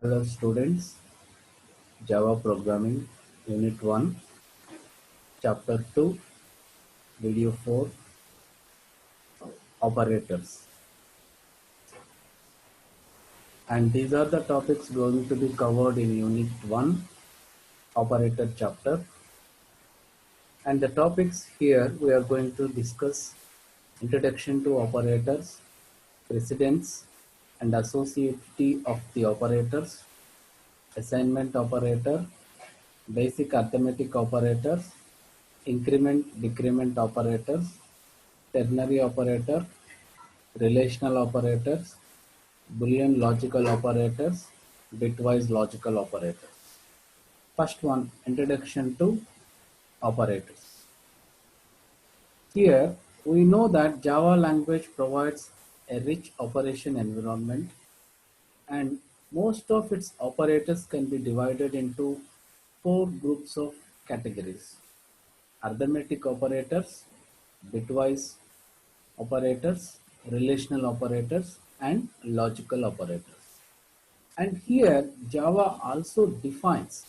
Hello students, Java Programming Unit 1, Chapter 2, Video 4, Operators. And these are the topics going to be covered in Unit 1, Operator chapter. And the topics here we are going to discuss Introduction to Operators, Precedence and Associativity of the Operators, Assignment Operator, Basic Arithmetic Operators, Increment Decrement Operators, ternary operator, relational operators, Boolean logical operators, bitwise logical operators. First one, introduction to operators. Here we know that Java language provides a rich operation environment, and most of its operators can be divided into four groups of categories: arithmetic operators, bitwise operators, relational operators, and logical operators. And here Java also defines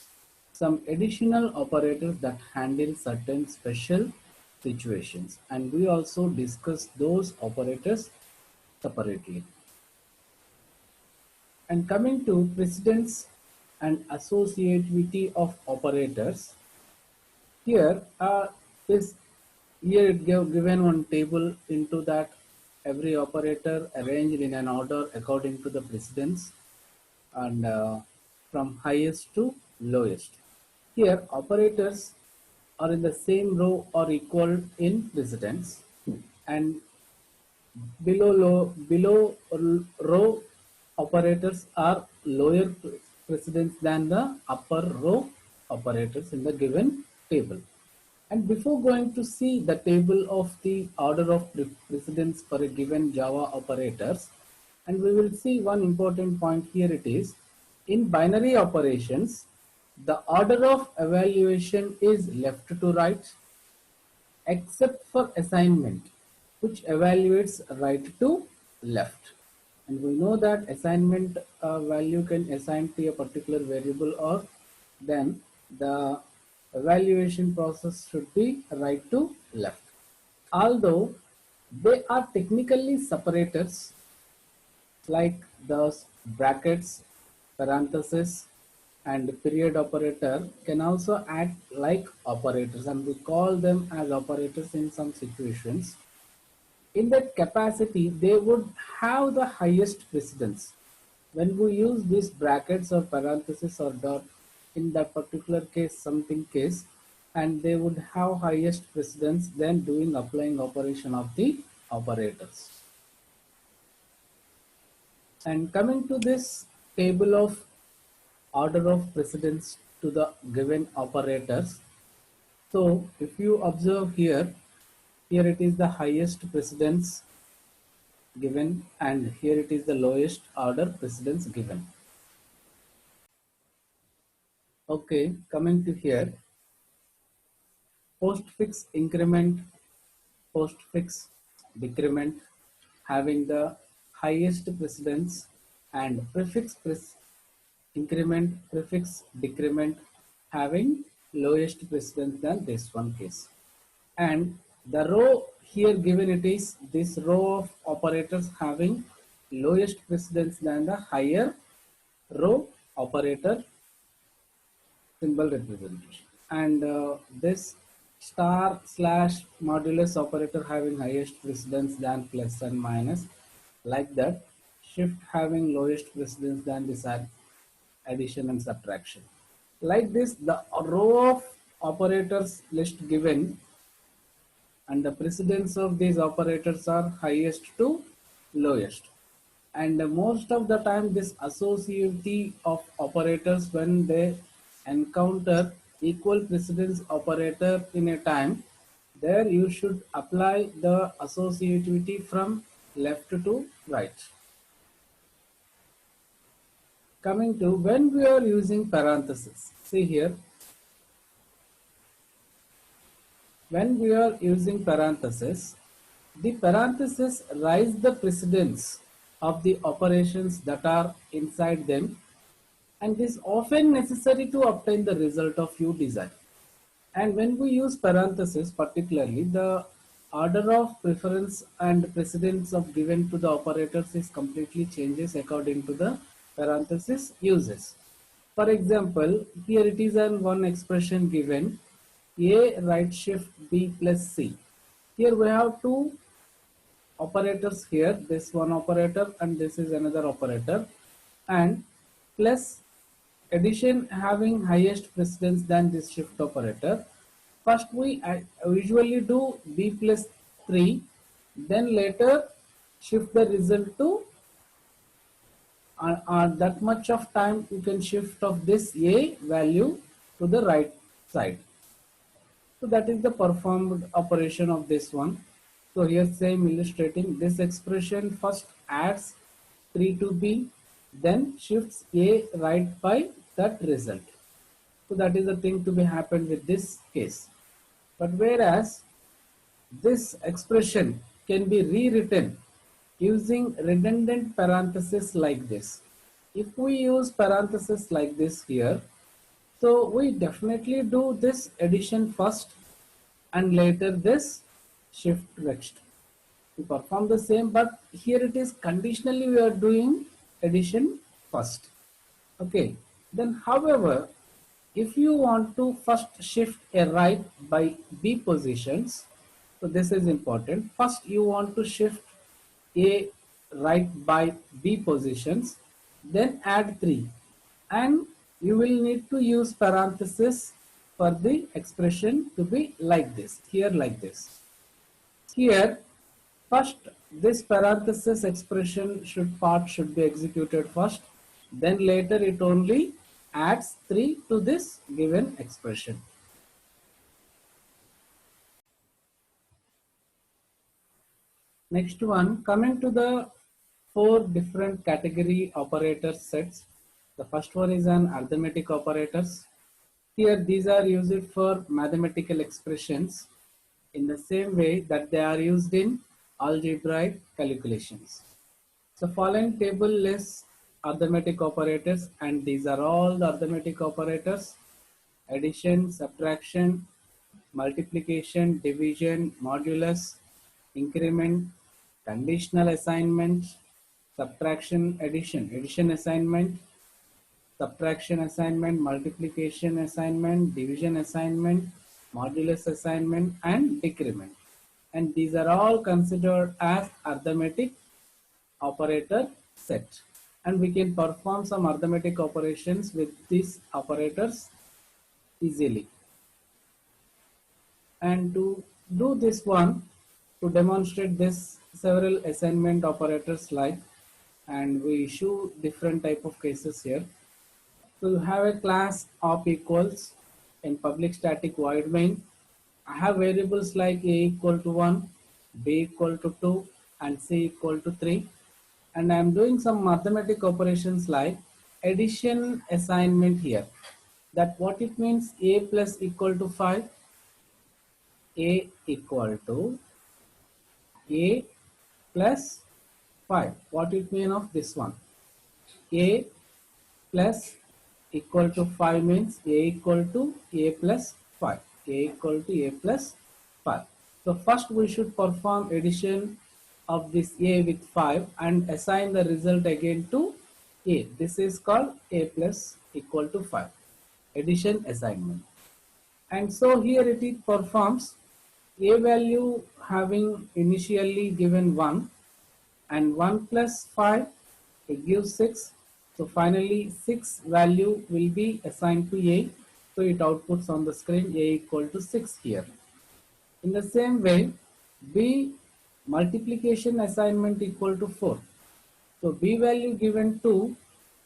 some additional operators that handle certain special situations, and we also discuss those operators separately. And coming to precedence and associativity of operators, here is here it given one table into that every operator arranged in an order according to the precedence and from highest to lowest. Here operators are in the same row or equal in precedence, and below row operators are lower precedence than the upper row operators in the given table. And before going to see the table of the order of precedence for a given Java operators, and we will see one important point here. It is in binary operations, the order of evaluation is left to right, except for assignment, which evaluates right to left. And we know that assignment value can assign to a particular variable, or then the evaluation process should be right to left. Although they are technically separators, like those brackets, parenthesis, and period operator can also act like operators, and we call them as operators in some situations. In that capacity, they would have the highest precedence. When we use these brackets or parenthesis or dot in that particular case, something case, and they would have highest precedence than doing applying operation of the operators. And coming to this table of order of precedence to the given operators. So if you observe here, here it is the highest precedence given, and here it is the lowest order precedence given. Okay, coming to here, postfix increment, postfix decrement having the highest precedence, and increment, prefix decrement having lowest precedence than this one case. And the row here given, it is this row of operators having lowest precedence than the higher row operator symbol representation, and this star slash modulus operator having highest precedence than plus and minus, like that. Shift having lowest precedence than this addition and subtraction. Like this, the row of operators list given, and the precedence of these operators are highest to lowest. And most of the time, this associativity of operators, when they encounter equal precedence operator in a time, there you should apply the associativity from left to right. Coming to when we are using parentheses, see here, when we are using parentheses, the parentheses rise the precedence of the operations that are inside them, and this often necessary to obtain the result of you desire. And when we use parenthesis, particularly the order of preference and precedence of given to the operators is completely changes according to the parenthesis uses. For example, here it is an one expression given A right shift B plus C. Here we have two operators here, this one operator and this is another operator, and plus addition having highest precedence than this shift operator. First we usually do B plus 3, then later shift the result to that much of time you can shift of this A value to the right side. So that is the performed operation of this one. So here same illustrating this expression first adds 3 to B, then shifts A right by that result. So that is the thing to be happened with this case. But whereas this expression can be rewritten using redundant parentheses like this. If we use parentheses like this here, so we definitely do this addition first and later this shift next. We perform the same, but here it is conditionally we are doing addition first. Okay. Then however, if you want to first shift a right by B positions, so this is important. First you want to shift A right by B positions, then add 3, and you will need to use parenthesis for the expression to be like this, here like this. Here first this parenthesis expression should be executed first, then later it only adds 3 to this given expression. Next one, coming to the 4 different category operator sets. The first one is an arithmetic operators. Here these are used for mathematical expressions in the same way that they are used in algebraic calculations. So following table lists arithmetic operators, and these are all the arithmetic operators: addition, subtraction, multiplication, division, modulus, increment, conditional assignment, subtraction, addition assignment, subtraction assignment, multiplication assignment, division assignment, modulus assignment, and decrement. And these are all considered as arithmetic operator set. And we can perform some arithmetic operations with these operators easily. And to do this one, to demonstrate this, several assignment operators like, and we issue different type of cases here. So you have a class op equals in public static void main. I have variables like a equal to 1, b equal to 2, and c equal to 3. And I am doing some mathematical operations like addition assignment here. That what it means, a plus equal to 5, a equal to a plus 5. What it mean of this one? A plus equal to 5 means a equal to a plus 5. A equal to a plus 5. So first we should perform addition of this a with 5 and assign the result again to a. This is called a plus equal to 5. Addition assignment. And so here it performs a value having initially given 1, and 1 plus 5 it gives 6. So finally 6 value will be assigned to a. So it outputs on the screen a equal to 6 here. In the same way, b multiplication assignment equal to 4. So b value given 2,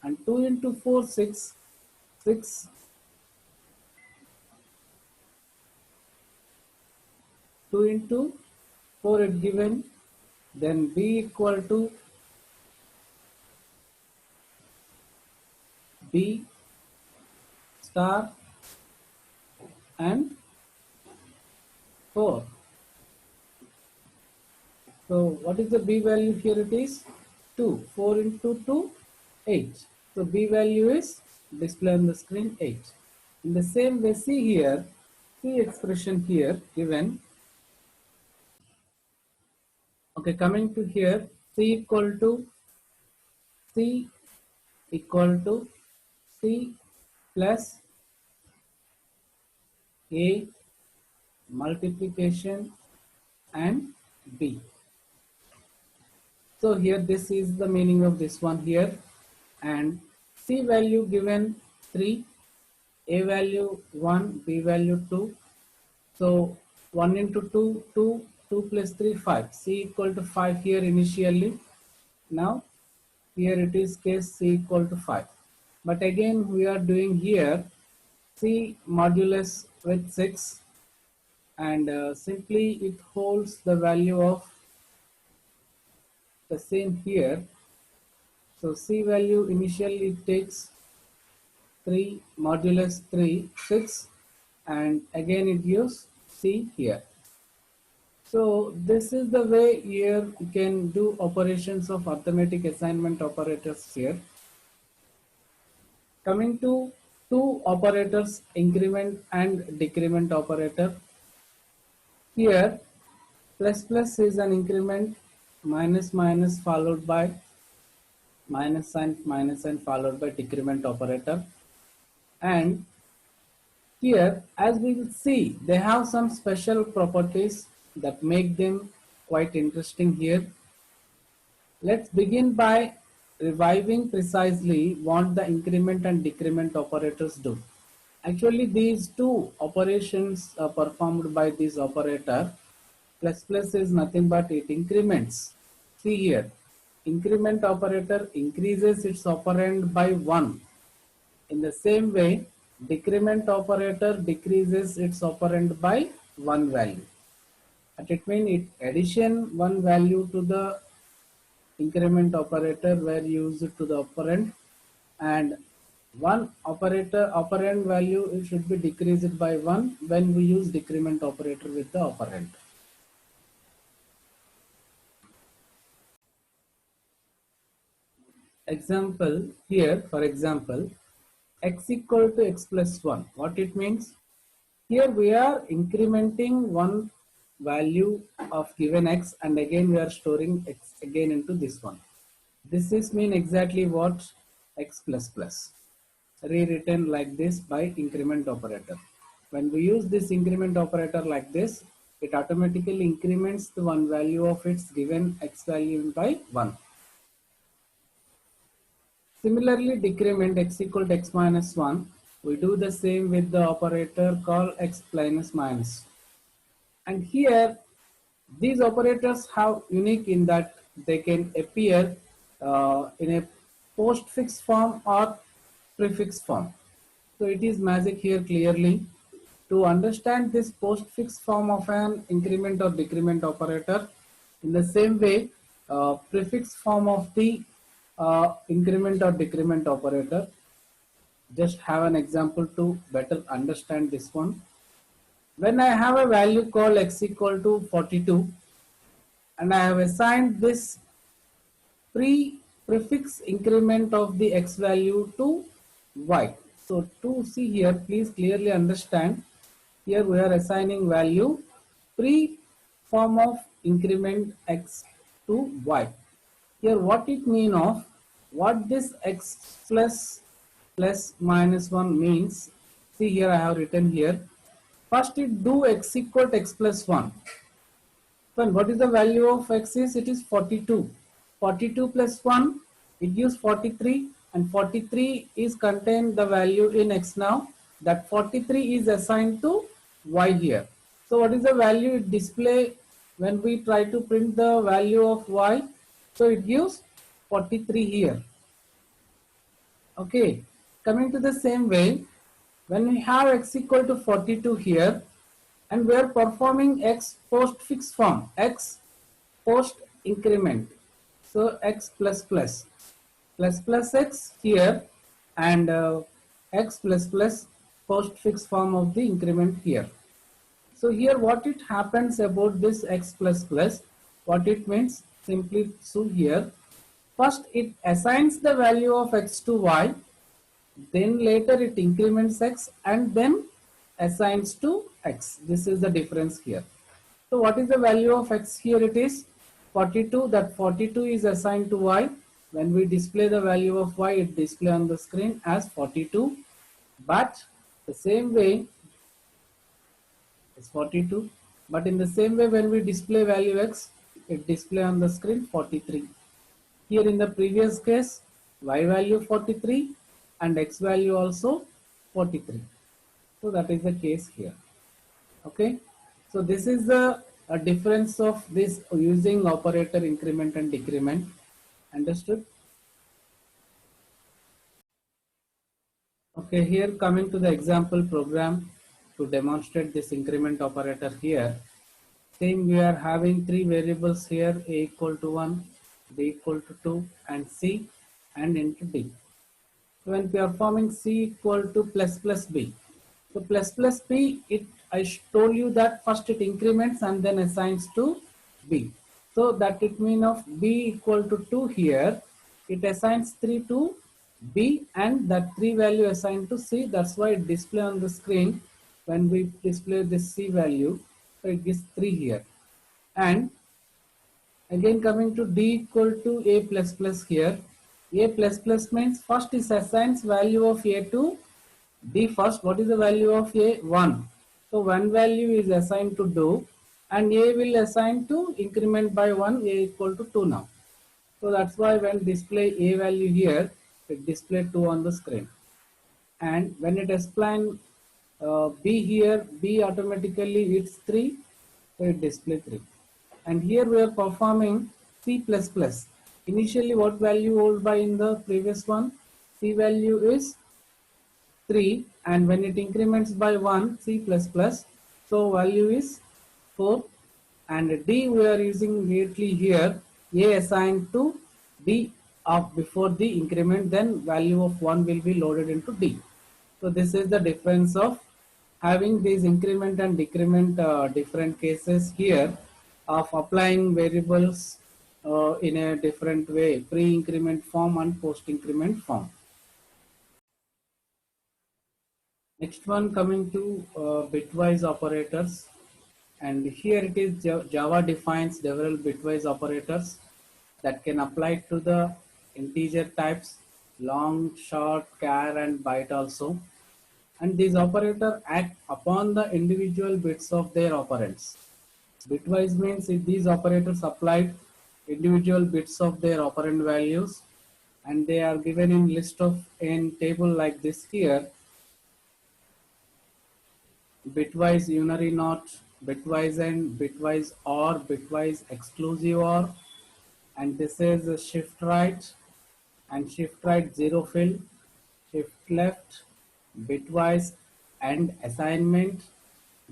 and 2 into 4 6, 6, 2 into 4 it given, then b equal to b star and 4. So what is the b value here? It is 2. 4 into 2, 8. So b value is display on the screen 8. In the same way, see here, see expression here given. Okay, coming to here, C equal to C equal to C plus A multiplication and B. So here this is the meaning of this one here, and C value given 3, A value 1, B value 2. So 1 into 2, 2, 2 plus 3, 5. C equal to 5 here initially. Now here it is case C equal to 5. But again we are doing here C modulus with 6, and simply it holds the value of the same here. So C value initially it takes 3 modulus 3, 6, and again it gives C here. So this is the way here you can do operations of arithmetic assignment operators here. Coming to two operators, increment and decrement operator. Here plus plus is an increment, minus minus followed by minus sign followed by decrement operator. And here as we will see, they have some special properties that make them quite interesting here. Let's begin by reviving precisely what the increment and decrement operators do. Actually, these two operations are performed by this operator. Plus plus is nothing but it increments. See here, increment operator increases its operand by 1. In the same way, decrement operator decreases its operand by 1 value. And it means it addition 1 value to the increment operator were used to the operand, and one operator operand value it should be decreased by 1 when we use decrement operator with the operand. Example here, for example, x equal to x plus 1. What it means? Here we are incrementing one value of given x, and again we are storing x again into this one. This is mean exactly what x plus plus, rewritten like this by increment operator. When we use this increment operator like this, it automatically increments the one value of its given x value by 1. Similarly, decrement x equal to x minus 1, we do the same with the operator called x plus minus. And here, these operators have unique in that they can appear in a postfix form or prefix form. So it is magic here clearly. To understand this postfix form of an increment or decrement operator, in the same way, prefix form of the increment or decrement operator. Just have an example to better understand this one. When I have a value called x equal to 42, and I have assigned this prefix increment of the x value to y. So to see here, please clearly understand, here we are assigning value form of increment x to y. Here what it mean of, what this x plus minus 1 means, see here I have written here. First it do x equal to x plus 1. Well, what is the value of x is? It is 42. 42 plus 1, it gives 43, and 43 is contained the value in x now. That 43 is assigned to y here. So what is the value it display when we try to print the value of y? So it gives 43 here. Okay, coming to the same way, when we have x equal to 42 here, and we are performing x postfix form, x post increment, so x plus plus x here, and x plus plus postfix form of the increment here. So here what it happens about this x plus plus, what it means, simply so here first it assigns the value of x to y, then later it increments x and then assigns to x. This is the difference here. So what is the value of x here? It is 42. That 42 is assigned to y. When we display the value of y, it display on the screen as 42. But the same way is 42. But in the same way, when we display value x, it display on the screen 43. Here in the previous case, y value 43 and x value also 43. So that is the case here. Okay. So this is the difference of this using operator increment and decrement. Understood? Okay, here coming to the example program to demonstrate this increment operator here. Same, we are having three variables here, a equal to 1, b equal to 2 and c and into d. So when performing c equal to plus b. So plus b, I told you that first it increments and then assigns to b. So that it means of b equal to 2 here, it assigns 3 to b and that 3 value assigned to c. That's why it display on the screen when we display this c value. So it gives 3 here. And again coming to d equal to a plus plus here. A plus plus means first is assigns value of a to d first. What is the value of a? 1. So 1 value is assigned to do and a will assign to increment by 1, a equal to 2 now. So that's why when display a value here, it display 2 on the screen. And when it explain b here, b automatically it's 3, so it display 3. And here we are performing c++. Initially what value hold by in the previous one? C value is 3 and when it increments by 1 c++, so value is 4 and d we are using directly here, a assigned to b of before the increment, then value of 1 will be loaded into d. So this is the difference of having these increment and decrement different cases here of applying variables in a different way, pre-increment form and post-increment form. Next one coming to bitwise operators, and here it is Java defines several bitwise operators that can apply to the integer types, long, short, char and byte also. And these operators act upon the individual bits of their operands. Bitwise means if these operators applied individual bits of their operand values and they are given in list of in table like this here, bitwise unary not, bitwise and bitwise or, bitwise exclusive or, and this is a shift right and shift right zero fill, shift left, bitwise and assignment,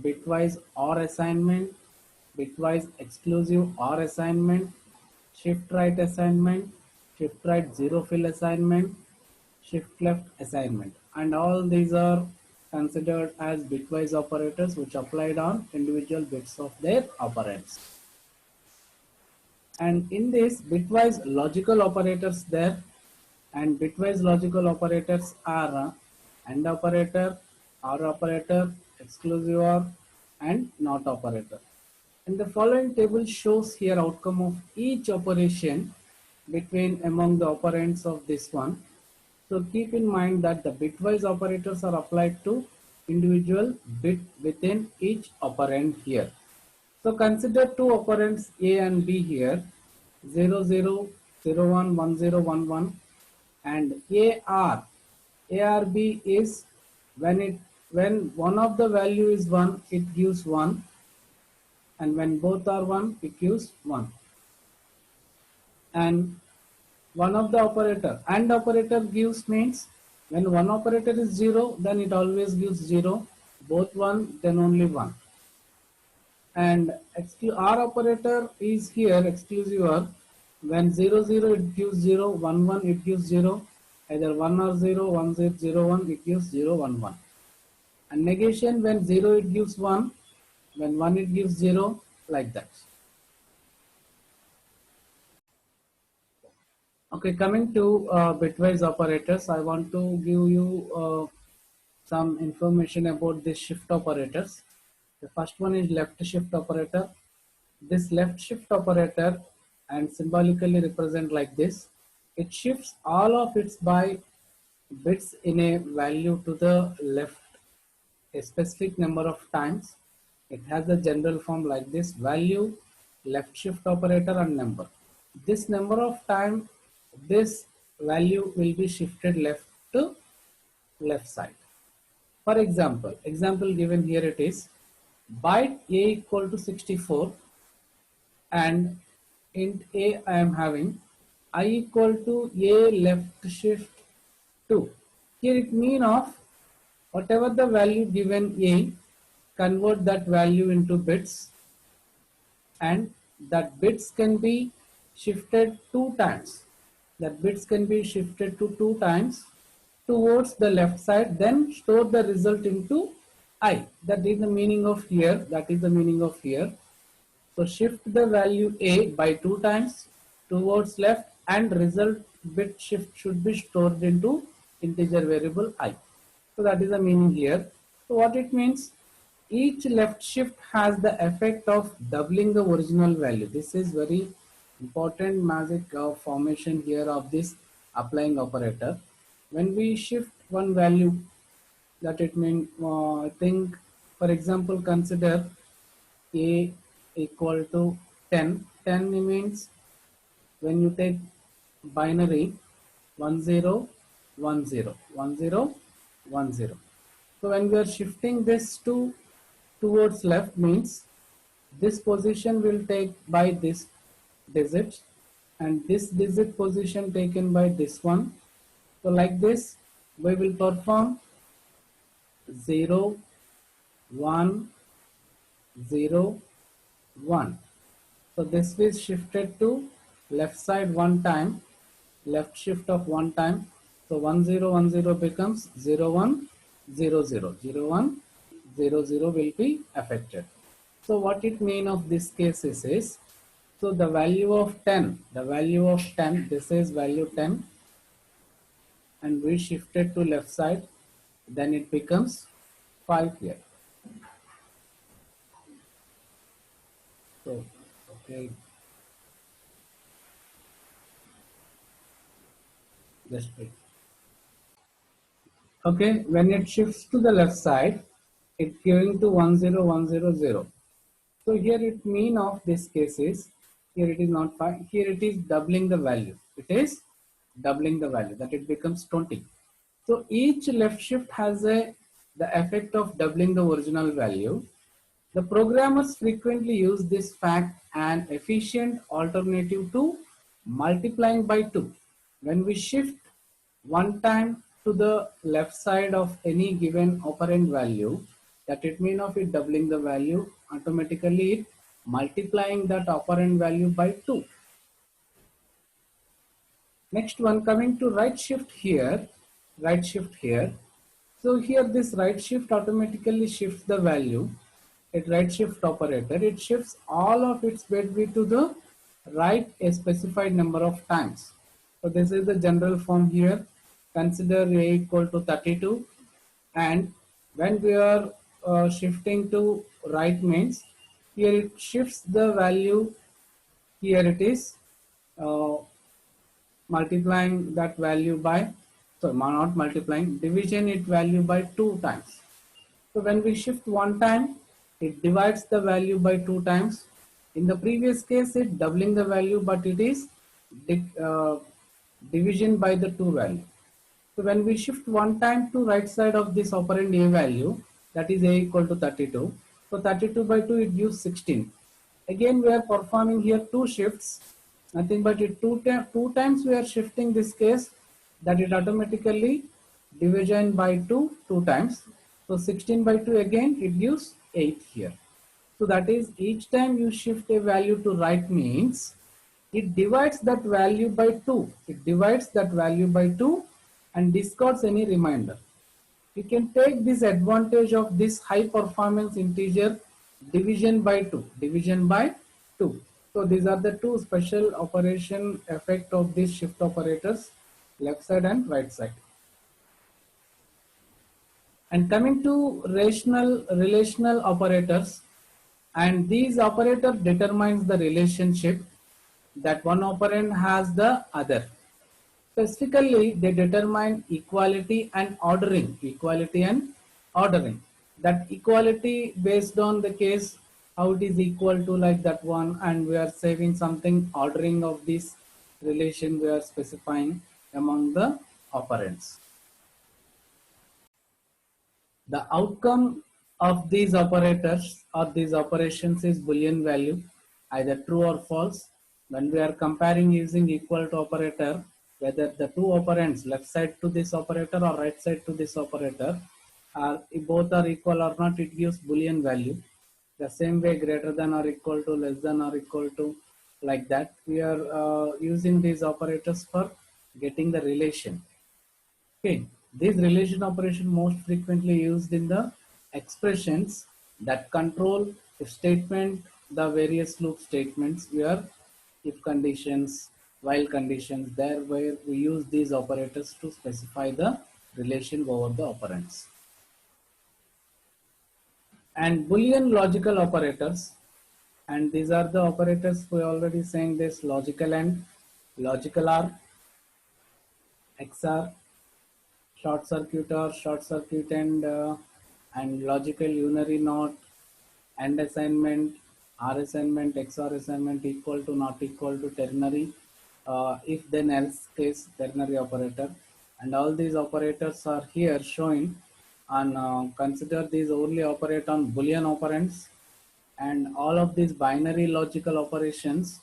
bitwise or assignment, bitwise exclusive or assignment, shift right assignment, shift right zero fill assignment, shift left assignment, and all these are considered as bitwise operators which applied on individual bits of their operands. And in this bitwise logical operators there, and bitwise logical operators are AND operator, OR operator, exclusive OR and NOT operator. And the following table shows here outcome of each operation between among the operands of this one. So keep in mind that the bitwise operators are applied to individual bit within each operand here. So consider two operands A and B here, 0, 0, 0, 1, 1, 0, 1, 1 and AR. ARB is when one of the value is 1, it gives 1, and when both are 1, it gives 1. And one of the operator AND operator gives means when one operator is 0, then it always gives 0, both 1, then only 1. And OR operator is here exclusive OR. When 0, 0 it gives 0, 1, 1 it gives 0, either 1 or 0, 1, 0, 0, 1 it gives 0, 1, 1. And negation, when 0 it gives 1, when 1 it gives 0, like that. Okay, coming to bitwise operators, I want to give you some information about the shift operators. The first one is left shift operator. This left shift operator and symbolically represent like this. It shifts all of its by bits in a value to the left a specific number of times. It has a general form like this: value, left shift operator and number. This number of time, this value will be shifted left to left side. For example given here it is byte a equal to 64 and int a I am having I equal to a left shift 2. Here it mean of whatever the value given a, convert that value into bits, and that bits can be shifted two times. That bits can be shifted to two times towards the left side, then store the result into I. That is the meaning of here. That is the meaning of here. So shift the value A by two times towards left, and result bit shift should be stored into integer variable I. So that is the meaning here. So what it means, each left shift has the effect of doubling the original value. This is very important magic formation here of this applying operator. When we shift one value, that it means I think, for example, consider a equal to 10. 10 means when you take binary 10 10 10. So when we are shifting this to towards left means this position will take by this digit, and this digit position taken by this one. So like this we will perform 0 1 0 1. So this is shifted to left side one time, left shift of one time. So 1010 becomes 0100. 0100 will be affected. So what it mean of this case is, so the value of 10, this is value 10, and we shifted to left side, then it becomes 5 here. So okay, just wait. Okay, when it shifts to the left side, it's going to 10100. So here it mean of this case is, here it is not 5, here it is doubling the value. It is doubling the value, that it becomes 20. So each left shift has the effect of doubling the original value. The programmers frequently use this fact an efficient alternative to multiplying by 2. When we shift one time to the left side of any given operand value, that it means of it doubling the value, automatically it multiplying that operand value by 2. Next one, coming to right shift here. So here this right shift automatically shifts the value. At right shift operator, it shifts all of its bit to the right a specified number of times. So this is the general form here. Consider a equal to 32, and when we are shifting to right means, here it shifts the value. Here it is uh, multiplying that value by, so not multiplying, division it value by 2 times. So when we shift one time, it divides the value by 2 times. In the previous case, it doubling the value, but it is division by the 2 value. So when we shift one time to right side of this operand a value, that is a equal to 32. So 32 by 2, it gives 16. Again, we are performing here two shifts. Nothing but it two times we are shifting this case, that it automatically division by 2 times. So 16 by 2 again it gives 8 here. So that is, each time you shift a value to right means it divides that value by 2. It divides that value by 2 and discards any remainder. You can take this advantage of this high performance integer division by 2. Division by 2. So these are the two special operation effect of these shift operators, left side and right side. And coming to relational operators, and these operator determines the relationship that one operand has the other. Specifically, they determine equality and ordering. Equality and ordering. That equality based on the case, how it is equal to like that one, and we are saving something ordering of this relation we are specifying among the operands. The outcome of these operators or these operations is Boolean value, either true or false. When we are comparing using equal to operator, whether the two operands left side to this operator or right side to this operator are if both are equal or not, it gives Boolean value. The same way greater than or equal to, less than or equal to, like that. We are using these operators for getting the relation. Okay, this relation operation most frequently used in the expressions that control if statement, the various loop statements where if conditions, while conditions, there where we use these operators to specify the relation over the operands. And Boolean logical operators, and these are the operators we already saying this logical and logical are XR, short circuit and logical unary not, and assignment, R assignment, XOR assignment, equal to not equal to, ternary, if then else case, ternary operator, and all these operators are here showing. And consider these only operate on Boolean operands, and all of these binary logical operations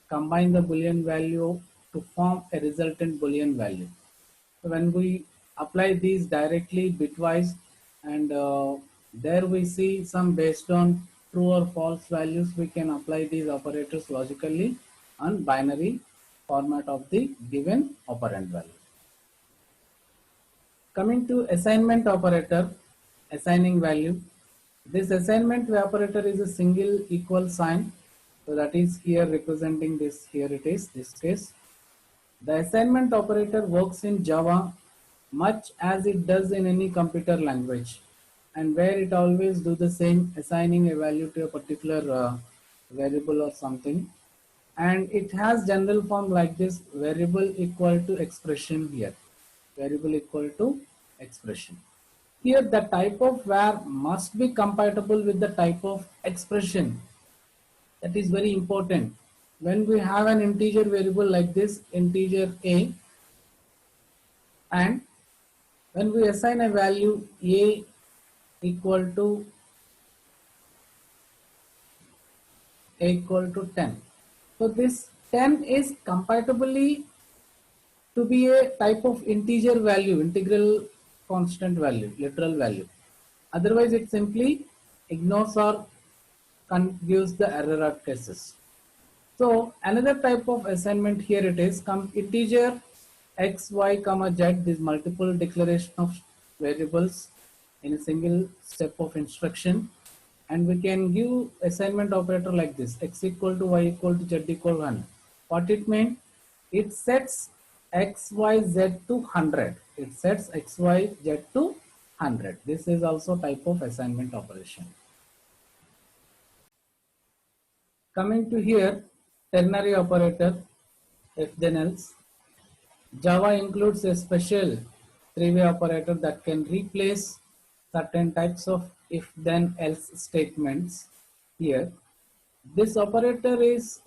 combine the Boolean value to form a resultant Boolean value. So when we apply these directly bitwise, and there we see some based on true or false values, we can apply these operators logically on binary format of the given operand value. Coming to assignment operator, assigning value. This assignment operator is a single equal sign. So that is here representing this, here it is, this case. The assignment operator works in Java much as it does in any computer language, and where it always do the same, assigning a value to a particular variable or something. And it has general form like this: variable equal to expression here, variable equal to expression. Here the type of var must be compatible with the type of expression. That is very important. When we have an integer variable like this, integer a, and when we assign a value a equal to 10, so this 10 is compatibly to be a type of integer value, integral constant value, literal value. Otherwise it simply ignores or gives the error at cases. So another type of assignment here it is integer x, y, comma z, this multiple declaration of variables in a single step of instruction, and we can give assignment operator like this: x equal to y equal to z equal to 1. What it means? It sets x, y, z to 100. It sets x, y, z to 100. This is also type of assignment operation. Coming to here, ternary operator, if then else. Java includes a special three-way operator that can replace certain types of if then else statements here. This operator is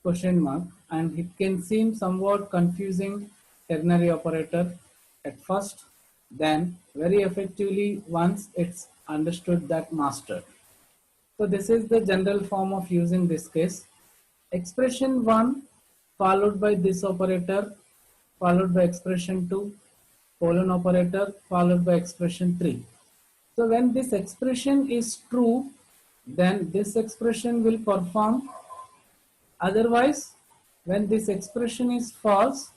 question mark, and it can seem somewhat confusing ternary operator at first, then very effectively once it's understood that mastered. So this is the general form of using this case. Expression 1 followed by this operator followed by expression 2, colon operator followed by expression 3. So when this expression is true, then this expression will perform. Otherwise, when this expression is false,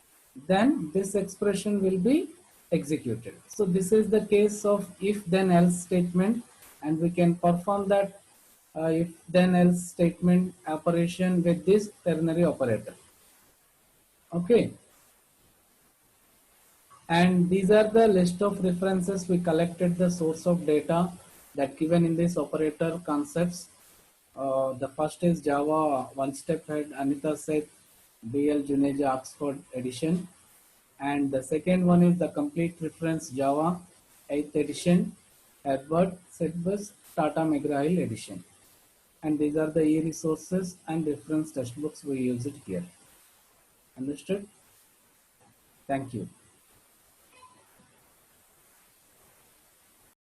then this expression will be executed. So this is the case of if then else statement, and we can perform that if then else statement operation with this ternary operator. Okay, and these are the list of references we collected the source of data that given in this operator concepts. The first is Java One Step Ahead, Anita Seth, BL Juneja Oxford edition. And the second one is the complete reference Java 8th edition, Edward Sedbus Tata McGraw-Hill edition. And these are the e-resources and reference textbooks we use it here. Understood? Thank you.